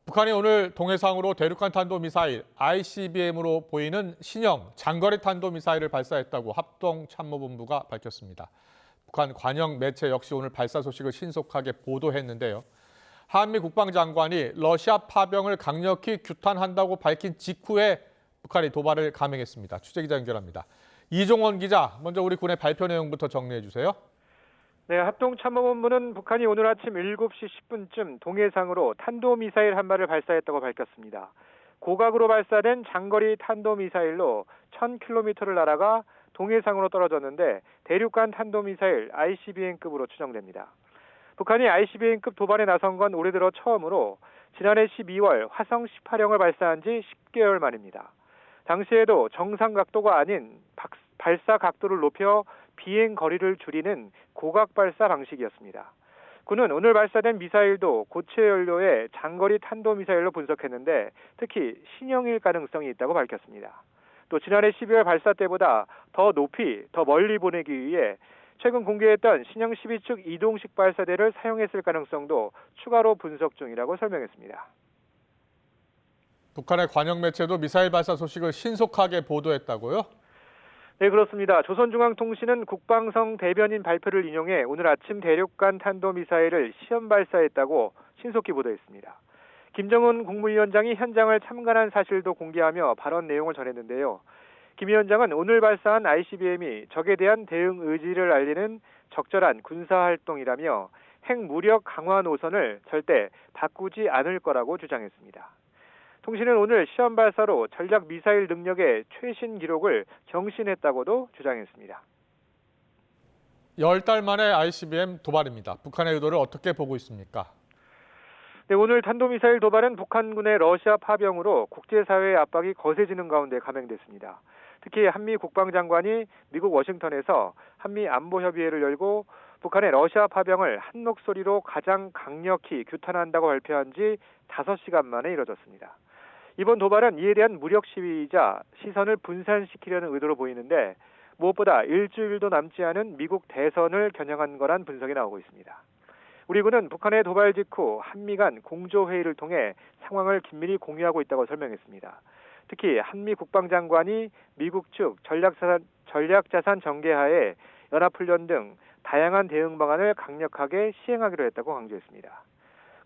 북한이 오늘 동해상으로 대륙간 탄도미사일 ICBM으로 보이는 신형 장거리 탄도미사일을 발사했다고 합동참모본부가 밝혔습니다. 북한 관영 매체 역시 오늘 발사 소식을 신속하게 보도했는데요. 한미 국방장관이 러시아 파병을 강력히 규탄한다고 밝힌 직후에 북한이 도발을 감행했습니다. 취재기자 연결합니다. 이종원 기자, 먼저 우리 군의 발표 내용부터 정리해 주세요. 네, 합동참모본부는 북한이 오늘 아침 7시 10분쯤 동해상으로 탄도미사일 한 발을 발사했다고 밝혔습니다. 고각으로 발사된 장거리 탄도미사일로 1000km를 날아가 동해상으로 떨어졌는데 대륙간 탄도미사일 ICBM급으로 추정됩니다. 북한이 ICBM급 도발에 나선 건 올해 들어 처음으로 지난해 12월 화성 18형을 발사한 지 10개월 만입니다. 당시에도 정상 각도가 아닌 발사 각도를 높여 비행 거리를 줄이는 고각 발사 방식이었습니다. 군은 오늘 발사된 미사일도 고체 연료의 장거리 탄도미사일로 분석했는데 특히 신형일 가능성이 있다고 밝혔습니다. 또 지난해 12월 발사 때보다 더 높이, 더 멀리 보내기 위해 최근 공개했던 신형 12축 이동식 발사대를 사용했을 가능성도 추가로 분석 중이라고 설명했습니다. 북한의 관영 매체도 미사일 발사 소식을 신속하게 보도했다고요? 네, 그렇습니다. 조선중앙통신은 국방성 대변인 발표를 인용해 오늘 아침 대륙간 탄도미사일을 시험 발사했다고 신속히 보도했습니다. 김정은 국무위원장이 현장을 참관한 사실도 공개하며 발언 내용을 전했는데요. 김 위원장은 오늘 발사한 ICBM이 적에 대한 대응 의지를 알리는 적절한 군사활동이라며 핵무력 강화 노선을 절대 바꾸지 않을 거라고 주장했습니다. 통신은 오늘 시험 발사로 전략 미사일 능력의 최신 기록을 경신했다고도 주장했습니다. 10달 만에 ICBM 도발입니다. 북한의 의도를 어떻게 보고 있습니까? 네, 오늘 탄도미사일 도발은 북한군의 러시아 파병으로 국제사회의 압박이 거세지는 가운데 감행됐습니다. 특히 한미 국방장관이 미국 워싱턴에서 한미 안보협의회를 열고 북한의 러시아 파병을 한 목소리로 가장 강력히 규탄한다고 발표한 지 5시간 만에 이뤄졌습니다. 이번 도발은 이에 대한 무력 시위이자 시선을 분산시키려는 의도로 보이는데 무엇보다 일주일도 남지 않은 미국 대선을 겨냥한 거란 분석이 나오고 있습니다. 우리 군은 북한의 도발 직후 한미 간 공조회의를 통해 상황을 긴밀히 공유하고 있다고 설명했습니다. 특히 한미 국방장관이 미국 측 전략자산 전개하에 연합훈련 등 다양한 대응 방안을 강력하게 시행하기로 했다고 강조했습니다.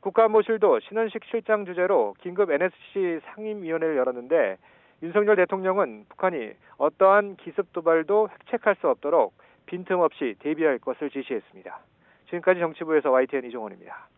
국가안보실도 신원식 실장 주재로 긴급 NSC 상임위원회를 열었는데 윤석열 대통령은 북한이 어떠한 기습 도발도 획책할 수 없도록 빈틈없이 대비할 것을 지시했습니다. 지금까지 정치부에서 YTN 이종원입니다.